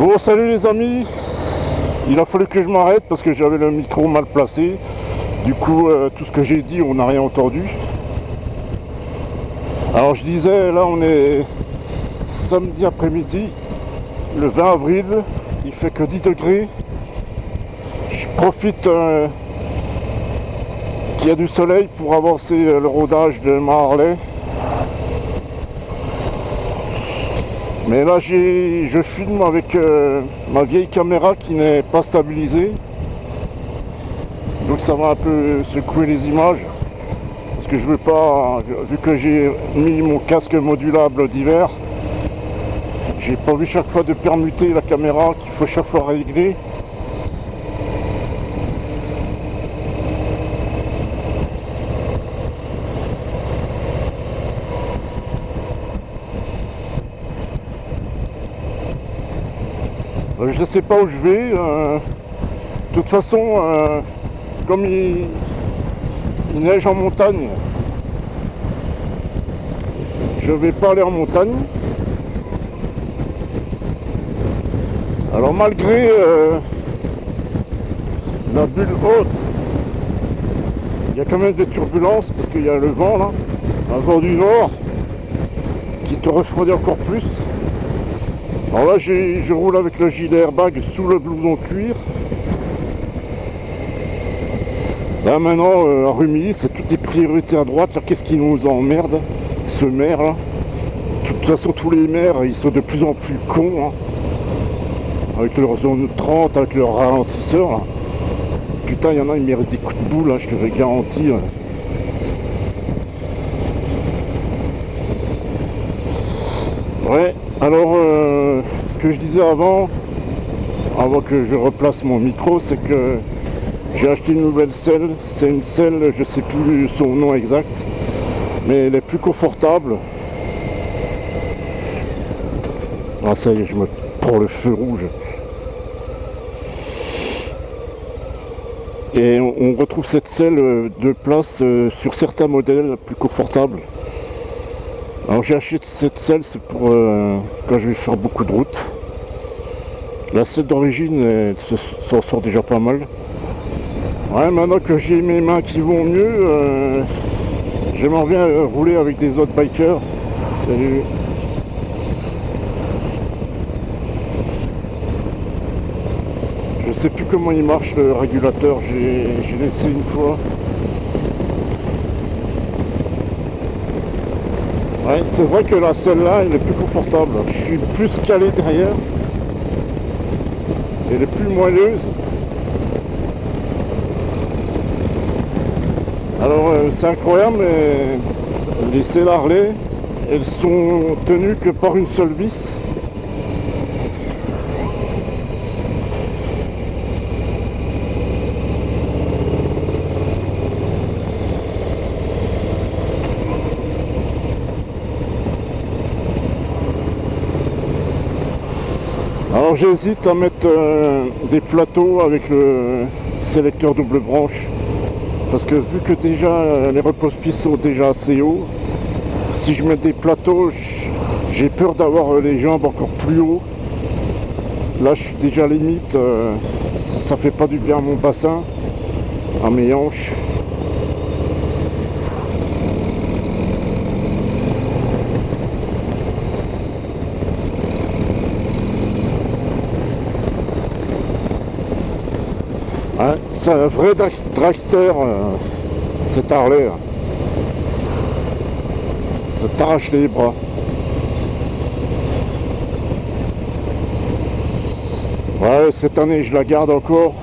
Bon, salut les amis. Il a fallu que je m'arrête parce que j'avais le micro mal placé. Du coup, tout ce que j'ai dit, on n'a rien entendu. Alors je disais, là on est samedi après-midi, le 20 avril, il fait que 10 degrés. Je profite qu'il y a du soleil pour avancer le rodage de ma Harley. Mais là je filme avec ma vieille caméra qui n'est pas stabilisée. Donc ça va un peu secouer les images. Parce que je veux pas, vu que j'ai mis mon casque modulable d'hiver, j'ai pas vu chaque fois de permuter la caméra qu'il faut chaque fois régler. Je ne sais pas où je vais. De toute façon, comme il neige en montagne, je vais pas aller en montagne. Alors malgré la bulle haute, il y a quand même des turbulences parce qu'il y a le vent là, un vent du nord qui te refroidit encore plus. Alors là je roule avec le gilet airbag sous le blouson cuir. Là maintenant à Rumilly c'est toutes les priorités à droite. Qu'est-ce qui nous emmerde, ce maire là. De toute façon tous les maires ils sont de plus en plus cons hein. Avec leur zone 30, avec leur ralentisseur là. Putain il y en a ils méritent des coups de boule là, je te le garantis là. Ouais, alors ce que je disais avant que je replace mon micro, c'est que j'ai acheté une nouvelle selle. C'est une selle, je sais plus son nom exact, mais elle est plus confortable. Ah ça y est, je me prends le feu rouge. Et on retrouve cette selle de place sur certains modèles plus confortables. Alors j'ai acheté cette selle, c'est pour quand je vais faire beaucoup de route. La selle d'origine, elle s'en sort déjà pas mal. Ouais, maintenant que j'ai mes mains qui vont mieux, j'aimerais bien rouler avec des autres bikers. Salut. Je sais plus comment il marche le régulateur, j'ai laissé une fois. Ouais, c'est vrai que la selle là, elle est plus confortable. Je suis plus calé derrière. Elle est plus moelleuse. Alors c'est incroyable, mais les selles Harley, elles sont tenues que par une seule vis. Alors j'hésite à mettre des plateaux avec le sélecteur double branche. Parce que vu que déjà les repose-pieds sont déjà assez hauts, si je mets des plateaux, j'ai peur d'avoir les jambes encore plus haut. Là je suis déjà limite, ça fait pas du bien à mon bassin, à mes hanches. Ouais, c'est un vrai dragster, cet Harley. Ça t'arrache les bras. Ouais, cette année je la garde encore.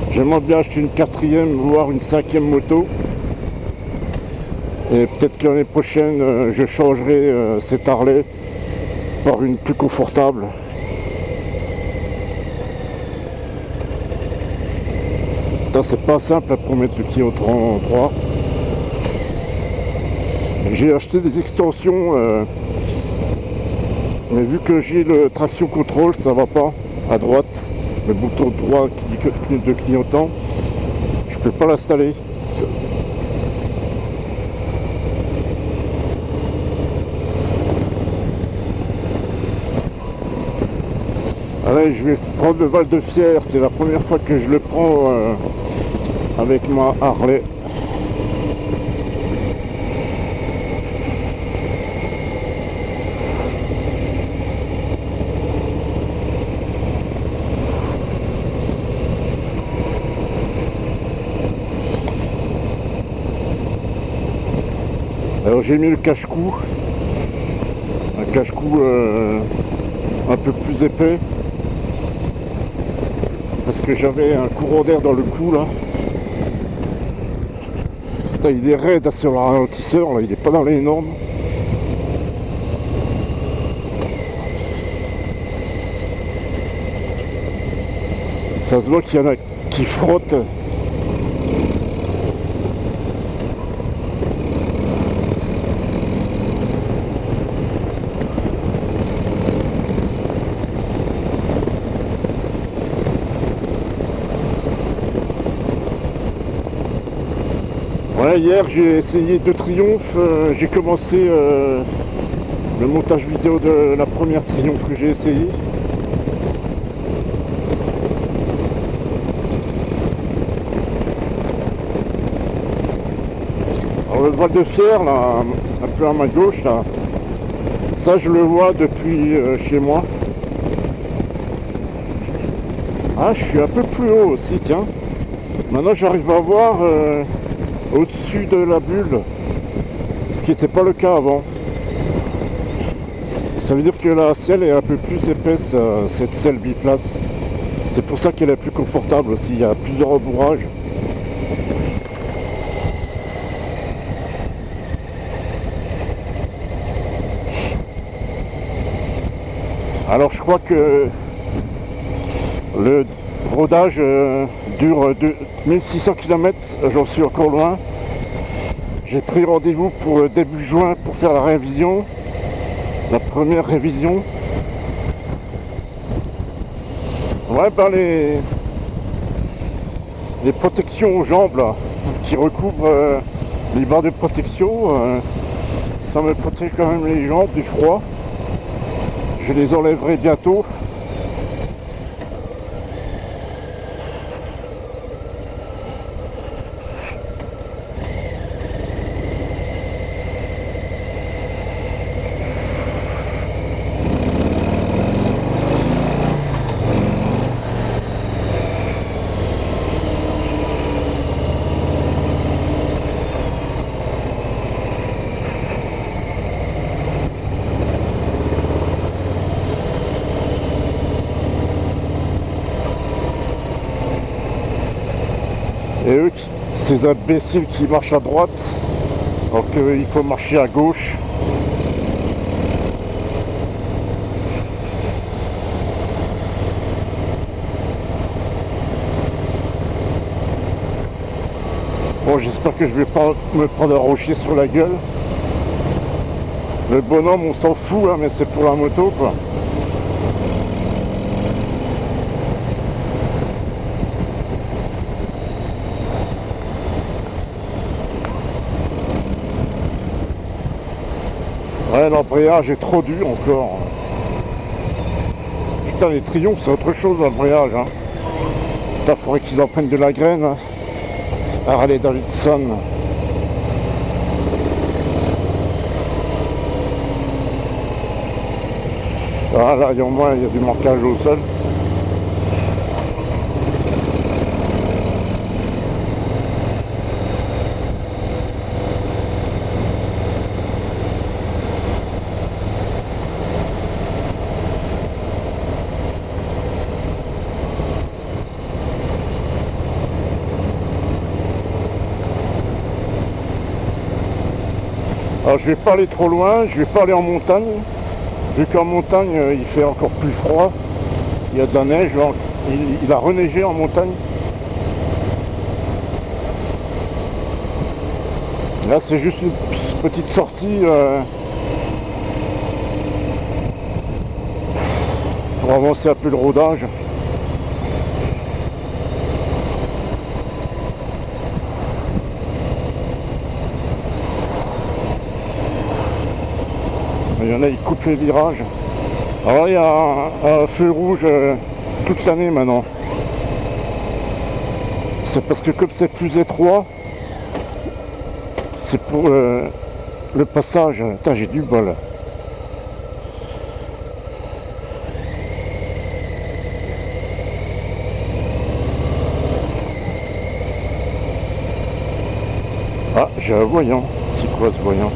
J'aimerais bien acheter une 4e, voire une 5e moto. Et peut-être que l'année prochaine, je changerai cette Harley par une plus confortable. C'est pas simple pour mettre le clignotant droit. J'ai acheté des extensions, mais vu que j'ai le traction contrôle, ça va pas à droite. Le bouton droit de clignotant, je peux pas l'installer. Allez, je vais prendre le Val de Fière, c'est la première fois que je le prends avec ma Harley. Alors j'ai mis le cache-cou, un cache-cou un peu plus épais, parce que j'avais un courant d'air dans le cou là. Putain, il est raide sur le ralentisseur là, il est pas dans les normes. Ça se voit qu'il y en a qui frottent. Ouais, hier j'ai essayé de Triumph, j'ai commencé le montage vidéo de la première Triumph que j'ai essayé. Alors le Val de Fière, là, un peu à ma gauche, là, ça je le vois depuis chez moi. Ah, je suis un peu plus haut aussi, tiens. Maintenant j'arrive à voir au-dessus de la bulle, ce qui n'était pas le cas avant. Ça veut dire que la selle est un peu plus épaisse, cette selle biplace. C'est pour ça qu'elle est plus confortable aussi, il y a plusieurs rembourrages. Alors je crois que le rodage dure 1600 km, j'en suis encore loin. J'ai pris rendez-vous pour début juin pour faire la révision, la première révision. Ouais, ben les protections aux jambes là, qui recouvrent les barres de protection, ça me protège quand même les jambes du froid. Je les enlèverai bientôt. Et eux, ces imbéciles qui marchent à droite, alors qu'il faut marcher à gauche. Bon, j'espère que je vais pas me prendre un rocher sur la gueule. Le bonhomme, on s'en fout, hein, mais c'est pour la moto, quoi. Ouais, l'embrayage est trop dur encore. Putain, les Triumphs, c'est autre chose, l'embrayage. Hein. Putain, faudrait qu'ils en prennent de la graine. Hein. Harley Davidson. Ah là, au moins, il y a du marquage au sol. Alors je vais pas aller trop loin, je vais pas aller en montagne, vu qu'en montagne il fait encore plus froid, il y a de la neige, il a reneigé en montagne. Là c'est juste une petite sortie pour avancer un peu le rodage. Il y en a, ils coupent les virages. Alors il y a un feu rouge toute l'année maintenant. C'est parce que comme c'est plus étroit, c'est pour le passage. Putain, j'ai du bol. Ah, j'ai un voyant. C'est quoi ce voyant?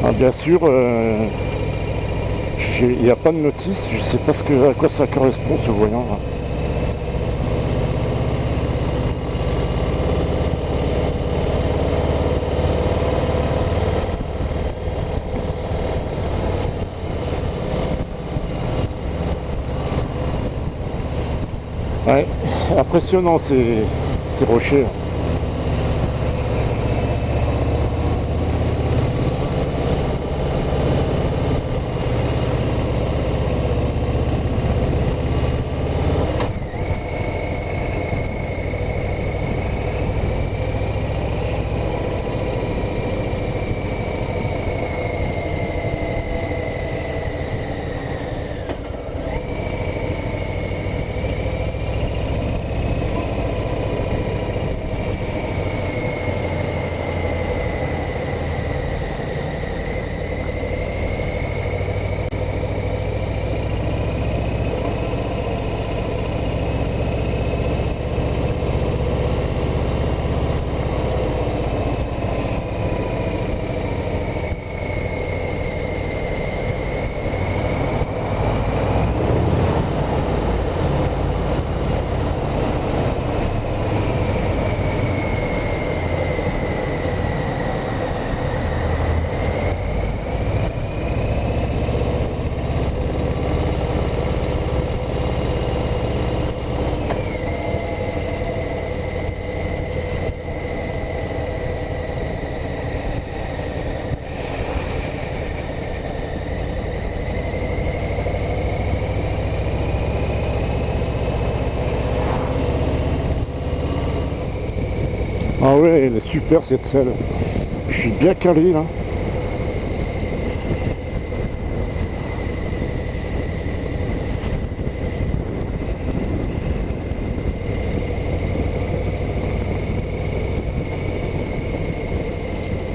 Ah, bien sûr, il n'y a pas de notice, je sais pas à quoi ça correspond ce voyant là. Ouais, impressionnant ces rochers. Ah ouais, elle est super cette selle. Je suis bien calé là.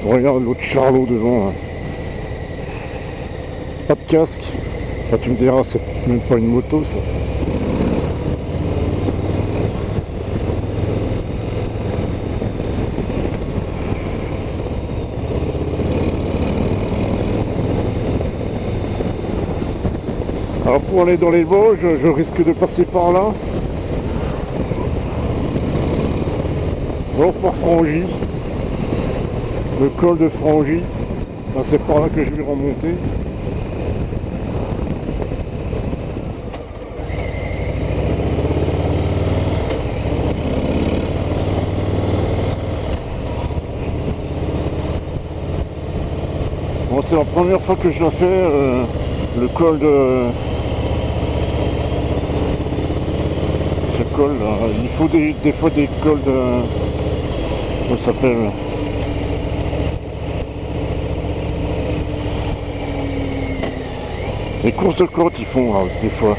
Regarde l'autre Charlot devant là. Pas de casque. Enfin tu me diras, c'est même pas une moto ça. Alors pour aller dans les Vosges, je risque de passer par là. Alors par Frangy, le col de Frangy, ben, c'est par là que je vais remonter. Bon, c'est la première fois que je la fais, le col de... Ce col là, il faut des fois des cols de... Comment ça s'appelle? Les courses de côte ils font là, des fois.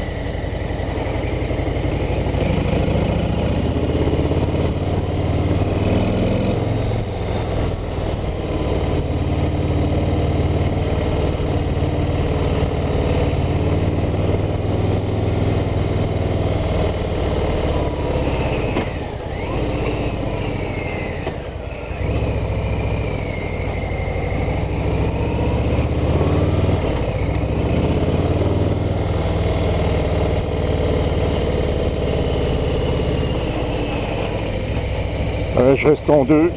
Je reste en deux.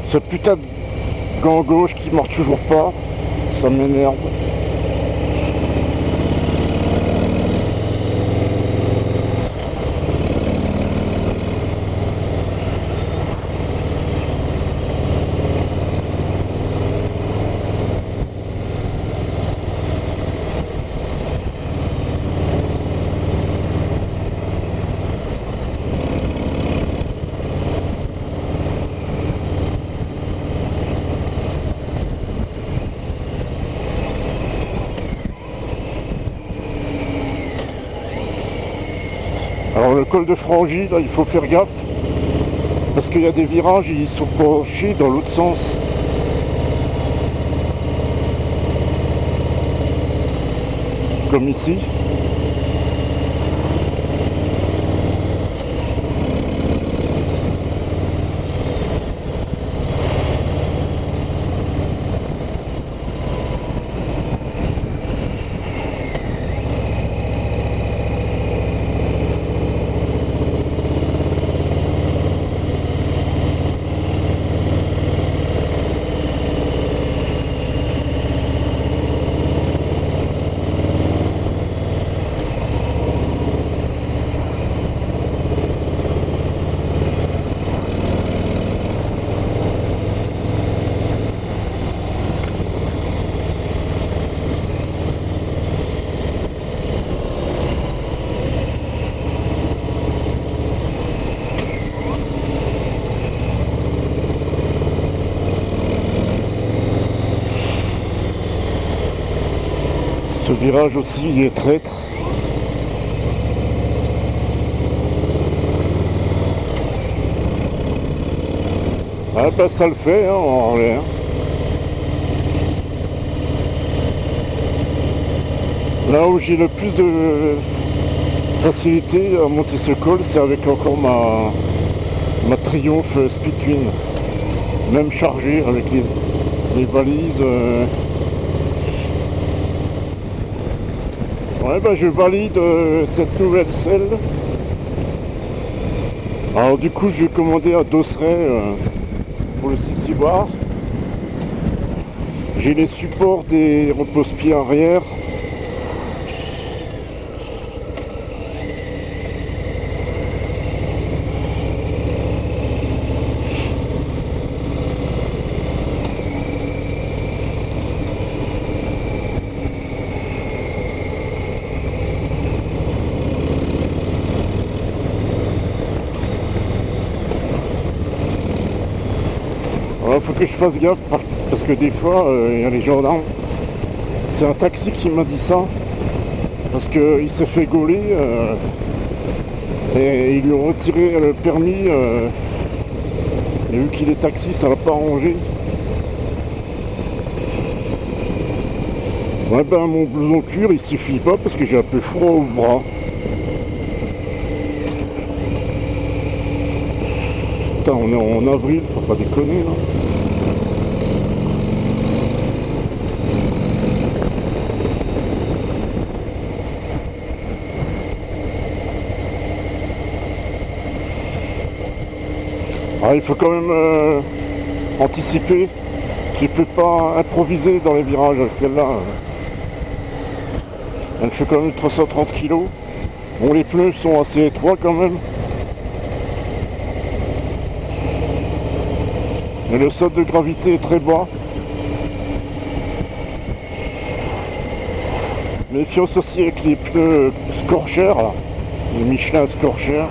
Ce putain de gant gauche qui marche toujours pas, ça m'énerve. Dans le col de Frangy, là, il faut faire gaffe. Parce qu'il y a des virages, ils sont penchés dans l'autre sens. Comme ici. Ce virage aussi il est traître. Ah bah ça le fait hein, en l'air. Là où j'ai le plus de facilité à monter ce col, c'est avec encore ma Triumph Speed Twin. Même chargée avec les balises. Ouais bah je valide cette nouvelle selle. Alors du coup je vais commander à Dosseret pour le 6 bar. J'ai les supports des repose-pieds arrière. Il faut que je fasse gaffe parce que des fois il y a les gendarmes. C'est un taxi qui m'a dit ça parce qu'il s'est fait gauler et ils lui ont retiré le permis et vu qu'il est taxi ça l'a pas arrangé. Ouais ben mon blouson cuir il suffit pas parce que j'ai un peu froid au bras. Putain on est en avril, faut pas déconner là. Ah, il faut quand même anticiper. Tu peux pas improviser dans les virages avec celle-là. Elle fait quand même 330 kg. Bon, les pneus sont assez étroits quand même. Mais le centre de gravité est très bas. Méfiance aussi avec les pneus Scorcher, là. Les Michelin Scorcher,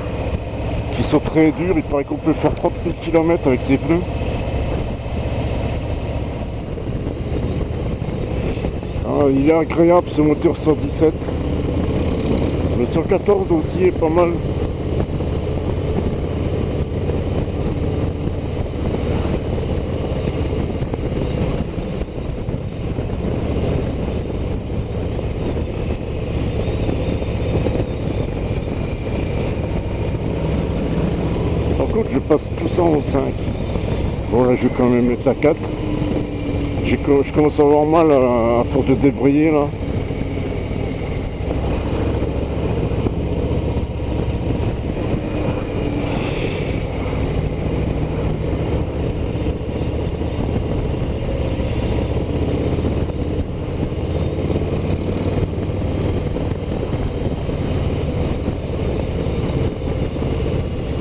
qui sont très durs. Il paraît qu'on peut faire 30 000 km avec ces pneus. Ah, il est agréable ce moteur 117. Le 114 aussi est pas mal. Par contre je passe tout ça en 5. Bon là je vais quand même mettre la 4. Je commence à avoir mal à force de débrayer là.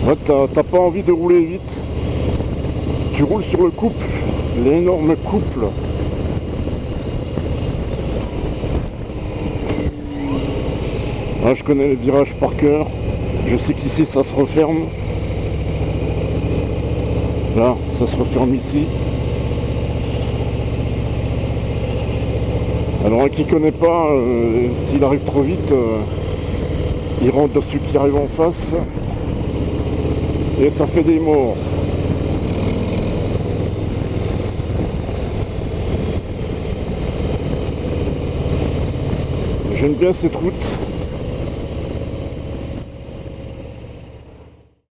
Ouais, t'as pas envie de rouler vite. Tu roules sur le couple, l'énorme couple. Ah, je connais les virages par cœur. Je sais qu'ici ça se referme. Là, ça se referme ici. Alors un qui connaît pas, s'il arrive trop vite, il rentre dans ceux qui arrivent en face et ça fait des morts. J'aime bien cette route.